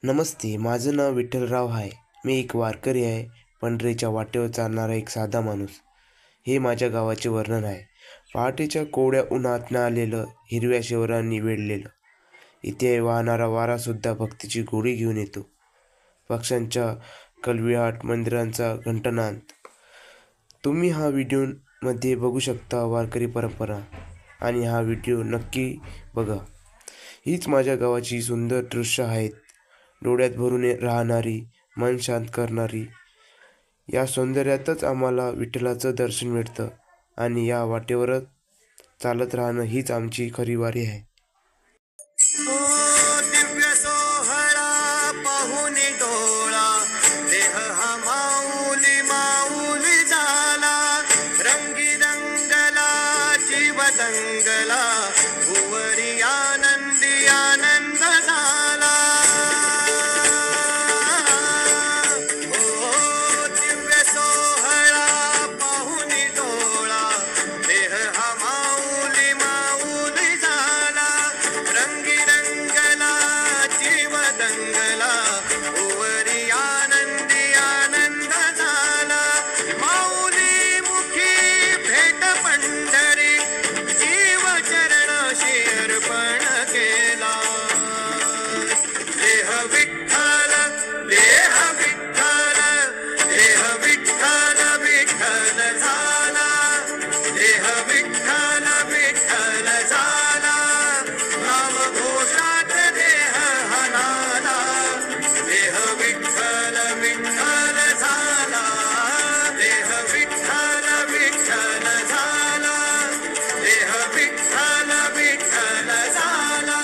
नमस्ते, माझं नाव विठ्ठलराव आहे. मी एक वारकरी आहे. पंढरीच्या वाटेवर चालणारा एक साधा माणूस. हे माझ्या गावाचे वर्णन आहे. पहाटेच्या कोवळ्या उन्हात आलेलं, हिरव्या शिवरांनी वेढलेलं. इथे वाहणारा वारासुद्धा भक्तीची गोडी घेऊन येतो. पक्ष्यांच्या कलबिलाट, मंदिरांचा घंटनाद. तुम्ही हा व्हिडिओमध्ये बघू शकता वारकरी परंपरा. आणि हा व्हिडिओ नक्की बघा. हीच माझ्या गावाची सुंदर दृश्य आहेत. डोळ्यात भरून राहणारी, मन शांत करणारी. या सौंदर्यातच आम्हाला विठ्ठलाचं दर्शन मिळतं आणि या वाटेवरच चालत राहणं हीच आमची खरी वारी आहे. दिव्य सोहळा पाहून डोळा देह हा माऊली माऊली झाला. रंगी रंगला जीव दंगला भुवरी आनंदी आनंद झाला. दिव्य सोहळा पाहून डोळा देह हा माऊली माऊली झाला. रंगी रंगला जीव दंगला भुवरी आनंदी आनंद झाला. माऊली मुखी भेट पंढरी जीव चरणाशी अर्पण केला. देह विठ्ठल देह विठ्ठल देह विठ्ठल विठ्ठल झाला. देह विठ्ठल विठ्ठल झाला. नाम घोषात देह हनाला. देह विठ्ठल विठ्ठल झाला. देह विठ्ठल विठ्ठल झाला. देह विठ्ठल विठ्ठल झाला.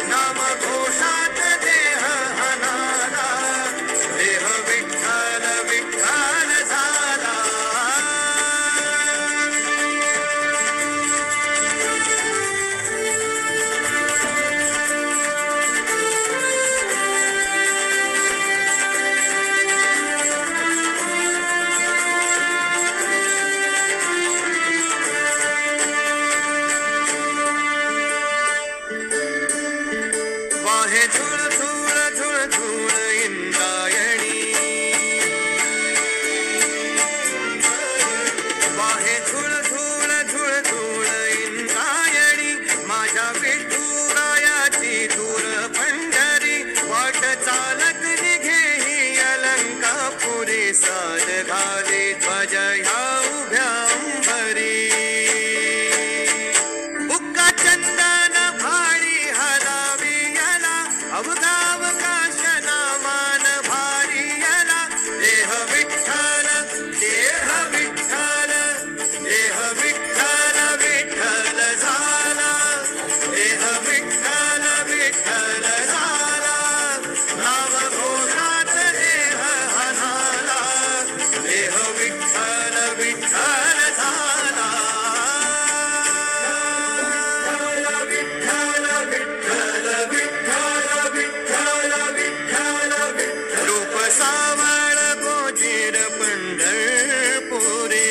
नाम घोषात देह हनाला. देह विठ्ठल विठ्ठल झाला. वाहे झुळ झुळ झुळ झुळ इंद्रायणी. वाहे झुळ झुळ झुळ झुळ इंद्रायणी. माझ्या विठुरायाची दूर पंढरी. वाट चालत निघे ही अलंकापुरी. साज घाली ध्वज ह्या उभ्या अंबरी. बुक्का चंदन भारी हलावी याला. अवघाव काशना मान भारी याला. देह विठ्ठल देह विठ्ठल देह विठ्ठल विठ्ठल झाला. देह विठ्ठल विठ्ठल झाला. नाम घोषात देह हनाला. देह विठ्ठल विठ्ठल झाला. विठ्ठल विठ्ठल विठ्ठल विठ्ठल विठ्ठल विठ्ठल. रूप सावळ गोजीर पंढरपुरी.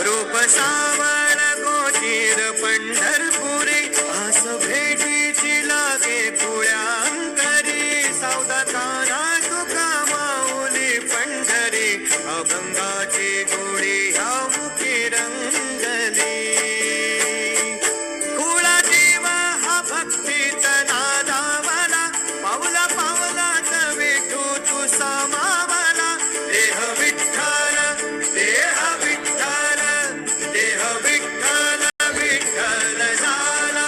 रूप सावळ गोजीर पंढरपुरी. आस भेटीची लागे कुळ्यांकरी. सावदा ताना तुका माऊली पंढरी. अभंगाची गोडी ह्या मुखी रंगली. कुळा जीव हा भक्तीचा नादावला. पावला पावलात विठू तू समावला. देह विठ्ठल देह विठ्ठल देह विठ्ठल विठ्ठल झाला.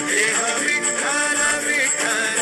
देह विठ्ठल विठ्ठल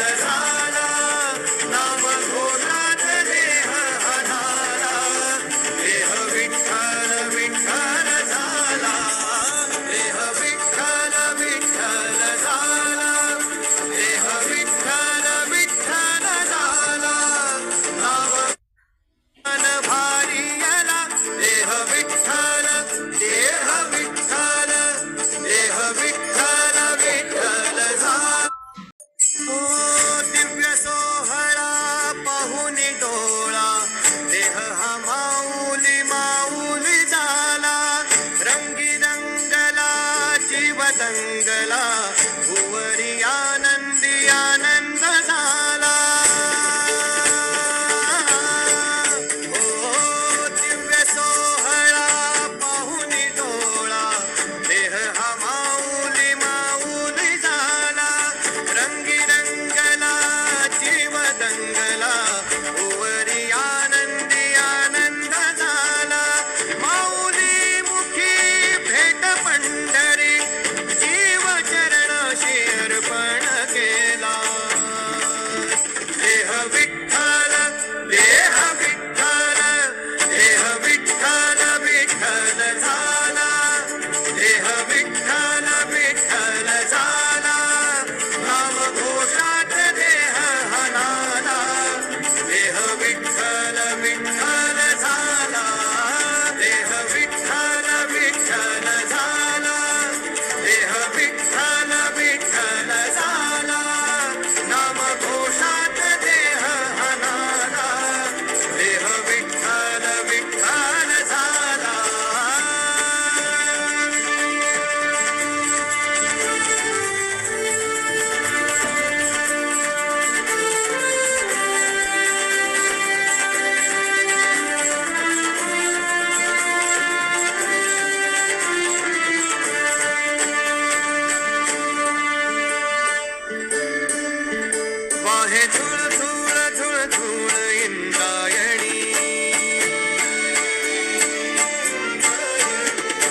वाहे झुळ झुळ झुळ झुळ इंद्रायणी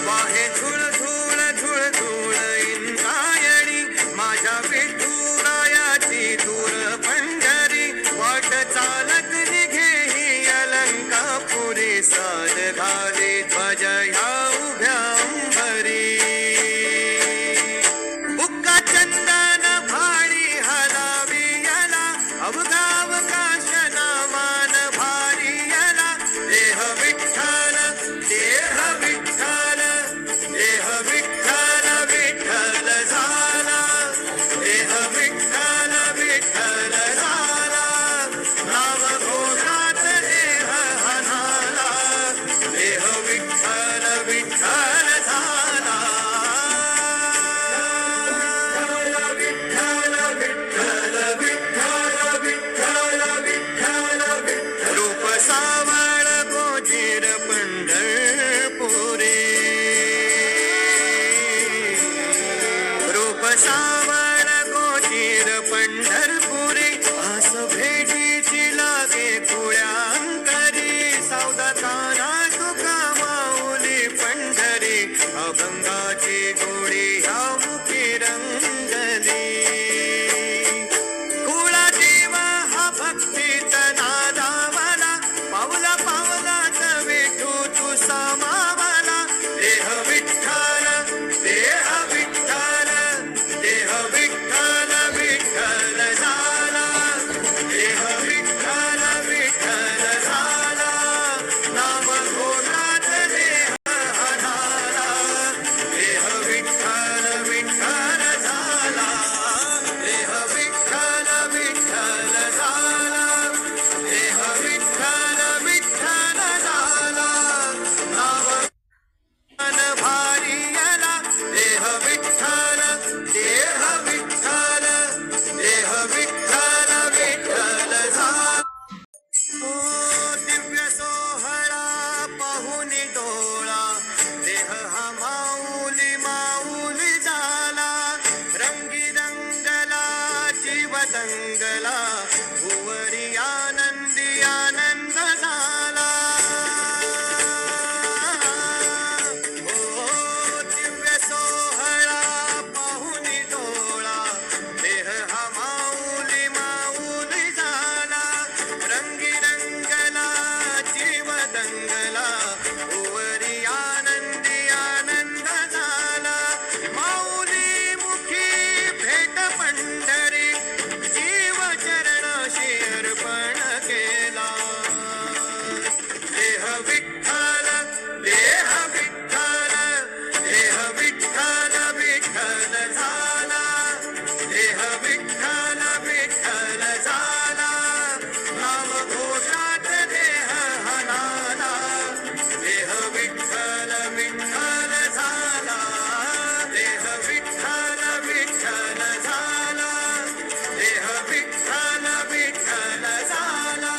वाहे झुळ झुळ झुळ झुळ इंद्रायणी माझ्या विठुरायाची दूर पंढरी वाट चालत निघे ही अलंकापुरी साद घाली ध्वज ह्या उभ्या अंबरी बुक्का चंदन भाडी हलावी याला अवघावकाश नामान भारी याला देह विठ्ठल देह विठ्ठल देह विठ्ठल विठ्ठल झाला देह विठ्ठल विठ्ठल झाला नाम घोषात देह हनाला देह विठ्ठल विठ्ठल झाला विठ्ठल विठ्ठल विठ्ठल विठ्ठल विठ्ठल विठ्ठल रूप सावळ गोजीर पंढरपुरी रूप सावळ गोजीर पंढरपुरी आस भेटीची लागे कुळ्या अंतरी सावदा ताना तुका माऊली पंढरी अभंगाची गोडी ह्या मुखी रंगली कुळा देवा हा भक्तीचा नादावाला पावला पावलात विठू तू सामावाला देह विठ्ठल देह विठ्ठल देह विठ्ठल विठ्ठल झाला देह विठ्ठल विठ्ठल झाला नाम घोषात देह हनाला देह विठ्ठल विठ्ठल झाला देह विठ्ठल विठ्ठल झाला देह विठ्ठल विठ्ठल झाला नाम मन भारी याला देह विठ्ठल देह विठ्ठल देह विठ्ठल विठ्ठल झाला दिव्य सोहळा पाहुन डोळा देह हा माऊली माऊली झाला रंगी रंगला जीव दंगला भुवरी आनंदी आनंद झाला ओ दिव्य सोहळा पाहुन डोळा देह हा माऊली माऊली झाला रंगी रंगला जीव दंगला भुवरी आनंदी आनंद झाला माऊली मुखी भेट पंढरी जीव चरणाशी अर्पण केला देह विठ्ठल देह विठ्ठल देह विठ्ठल विठ्ठल झाला देह विठ्ठल विठ्ठल झाला नाम घोषात देह हनाला देह विठ्ठल विठ्ठल झाला देह विठ्ठल विठ्ठल झाला देह विठ्ठल विठ्ठल झाला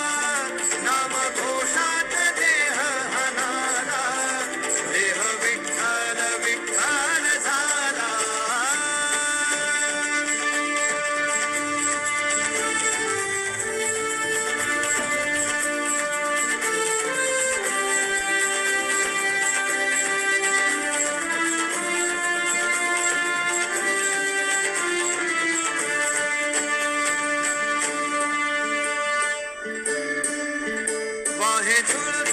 नाम घोषात देह हनाला देह विठ्ठल विठ्ठल झाला वाहे झुळ